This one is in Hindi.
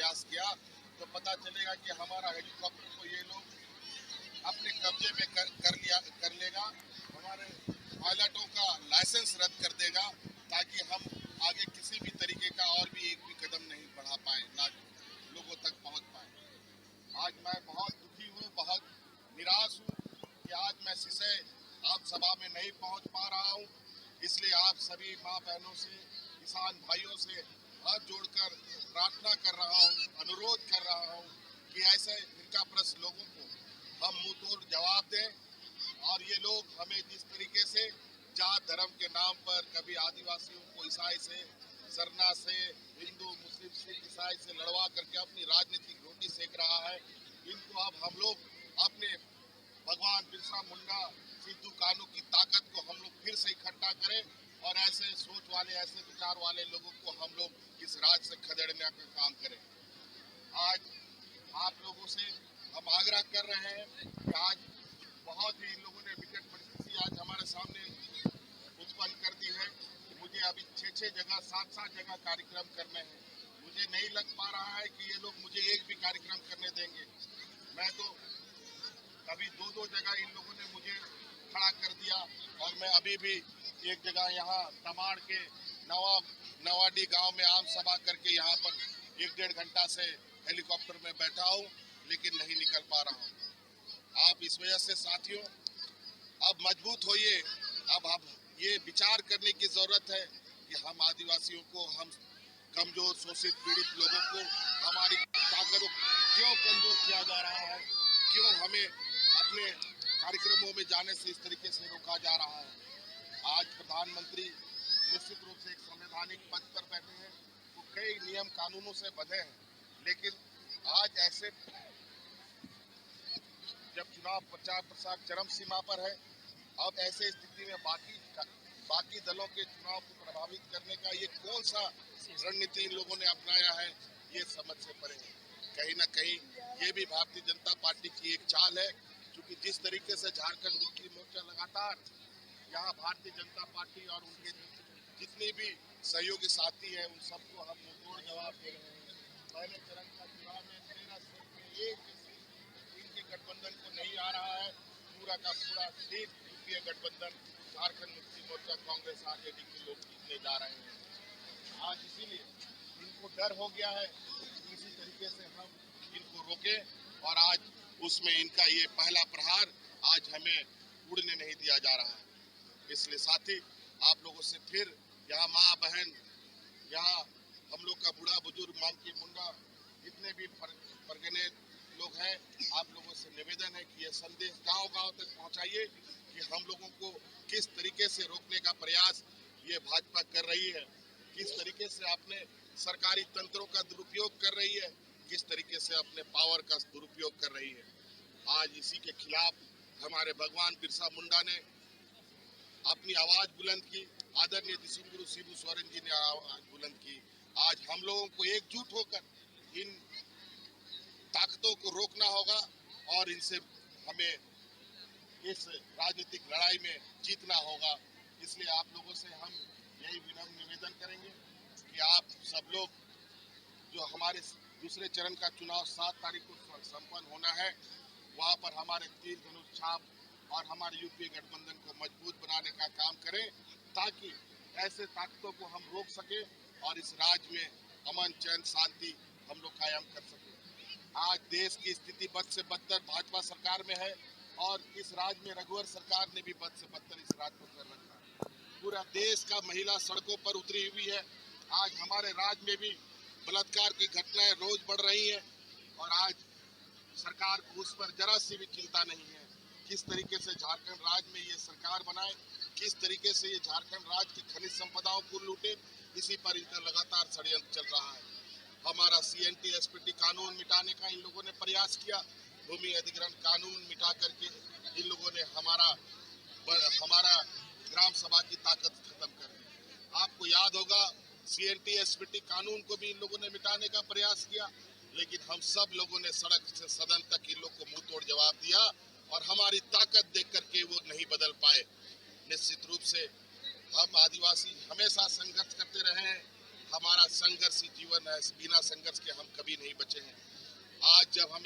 प्रयास किया तो पता चलेगा कि हमारा हेलीकॉप्टर को ये लोग अपने कब्जे में कर लेगा, हमारे पायलटों का लाइसेंस रद्द कर देगा, ताकि हम आगे किसी भी तरीके का और भी एक भी कदम नहीं बढ़ा पाए, ना लोगों तक पहुंच पाए। आज मैं बहुत दुखी हूँ, बहुत निराश हूँ कि आज मैं सिसे आप सभा में नहीं पहुंच पा रहा हूँ। इसलिए आप सभी माँ बहनों से, किसान भाइयों से हाथ जोड़कर प्रार्थना कर रहा हूँ, अनुरोध कर रहा हूँ कि ऐसे फिरकाप्रस्त लोगों को हम मुंह तोड़ जवाब दें। और ये लोग हमें जिस तरीके से जात धर्म के नाम पर कभी आदिवासियों को ईसाई से, सरना से, हिंदू मुस्लिम सिख ईसाई से लड़वा करके अपनी राजनीतिक रोटी सेक रहा है, इनको अब हम लोग अपने भगवान बिरसा मुंडा, सिद्धू कानू की ताकत को हम लोग फिर से इकट्ठा करें और ऐसे सोच वाले, ऐसे विचार वाले लोगों को हम लोग इस राज से खदेड़ने का काम करें। आज आप लोगों से हम आग्रह कर रहे हैं कि आज बहुत ही इन लोगों ने विकट परिस्थिति आज हमारे सामने उत्पन्न कर दी है। मुझे अभी 6 जगह, 7 जगह कार्यक्रम करने हैं। मुझे नहीं लग पा रहा है कि ये लोग मुझे एक भी कार्यक्रम करने देंगे। मैं तो कभी 2 जगह इन लोगों ने मुझे खड़ा कर दिया और मैं अभी भी एक जगह यहाँ तमाड़ के नवाडी गांव में आम सभा करके यहाँ पर 1-1.5 घंटा से हेलीकॉप्टर में बैठा हूँ, लेकिन नहीं निकल पा रहा हूँ। आप इस वजह से साथियों अब मजबूत होइए। अब ये विचार करने की जरूरत है कि हम आदिवासियों को, हम कमजोर शोषित पीड़ित लोगों को हमारी ताकत क्यों कमजोर किया जा रहा है, क्यों हमें अपने कार्यक्रमों में जाने से इस तरीके से रोका जा रहा है। आज प्रधानमंत्री निश्चित रूप से एक संवैधानिक पद पर बैठे हैं, वो कई नियम कानूनों से बंधे हैं, लेकिन आज ऐसे जब चुनाव प्रचार प्रसार चरम सीमा पर है, अब ऐसे स्थिति में बाकी दलों के चुनाव को प्रभावित करने का ये कौन सा रणनीति इन लोगों ने अपनाया है, ये समझ से परे है। कहीं ना कहीं ये भी भारतीय जनता पार्टी की एक चाल है, क्योंकि जिस तरीके से झारखंड मुक्ति मोर्चा लगातार यहाँ भारतीय जनता पार्टी और उनके जितने भी सहयोगी साथी हैं, उन सबको हम मुंहतोड़ जवाब दे रहे हैं। पहले चरण का चुनाव में 13 सीट में एक सीट इनके गठबंधन को नहीं आ रहा है, पूरा का पूरा सीट यूपीए गठबंधन झारखंड मुक्ति मोर्चा कांग्रेस आरजेडी के लोग जीतने जा रहे हैं। आज इसीलिए इनको डर हो गया है, किसी तरीके से हम इनको रोकें और आज उसमें इनका ये पहला प्रहार आज हमें उड़ने नहीं दिया जा रहा है। इसलिए साथी आप लोगों से फिर यहाँ माँ बहन, यहाँ हम लोग का बूढ़ा बुजुर्ग मानकी मुंडा जितने भी परगने लोग हैं, आप लोगों से निवेदन है कि ये संदेश गांव-गांव तक पहुंचाइए कि हम लोगों को किस तरीके से रोकने का प्रयास ये भाजपा कर रही है, किस तरीके से अपने सरकारी तंत्रों का दुरुपयोग कर रही है, किस तरीके से अपने पावर का दुरुपयोग कर रही है। आज इसी के खिलाफ हमारे भगवान बिरसा मुंडा ने अपनी आवाज बुलंद की, आदरणीय दिसुमगुरु शिबू सोरेन जी ने आवाज बुलंद की। आज हम लोगों को एकजुट होकर इन ताकतों को रोकना होगा और इनसे हमें इस राजनीतिक लड़ाई में जीतना होगा। इसलिए आप लोगों से हम यही विनम्र निवेदन करेंगे कि आप सब लोग, जो हमारे दूसरे चरण का चुनाव 7 तारीख को संपन्न होना है, वहाँ पर हमारे तीर धनुष छाप और हमारे यूपीए गठबंधन को मजबूत बनाने का काम करें, ताकि ऐसे ताकतों को हम रोक सके और इस राज्य में अमन चैन शांति हम लोग कायम कर सके। आज देश की स्थिति बद से बदतर भाजपा सरकार में है और इस राज्य में रघुवर सरकार ने भी बद से बदतर इस राज्य को कर रखा है। पूरा देश का महिला सड़कों पर उतरी हुई है। आज हमारे राज्य में भी बलात्कार की घटनाएं रोज बढ़ रही हैं और आज सरकार को उस पर जरा सी भी चिंता नहीं है। किस तरीके से झारखंड राज्य में ये सरकार बनाए, किस तरीके से ये झारखंड राज्य की खनिज संपदाओं को लूटे, इसी पर इनका लगातार षड्यंत्र चल रहा है। हमारा सीएनटी एसपीटी कानून मिटाने का इन लोगों ने प्रयास किया, भूमि अधिग्रहण कानून मिटा करके इन लोगों ने हमारा ग्राम सभा की ताकत खत्म कर दी। आपको याद होगा सीएनटी एसपीटी कानून को भी इन लोगों ने मिटाने का प्रयास किया, लेकिन हम सब लोगों ने सड़क से सदन तक इन लोग को मुंह तोड़ जवाब दिया और हमारी ताकत देख करके वो नहीं बदल पाए। निश्चित रूप से हम आदिवासी हमेशा संघर्ष करते रहे हैं, हमारा संघर्ष ही जीवन है, बिना संघर्ष के हम कभी नहीं बचे हैं। आज जब हम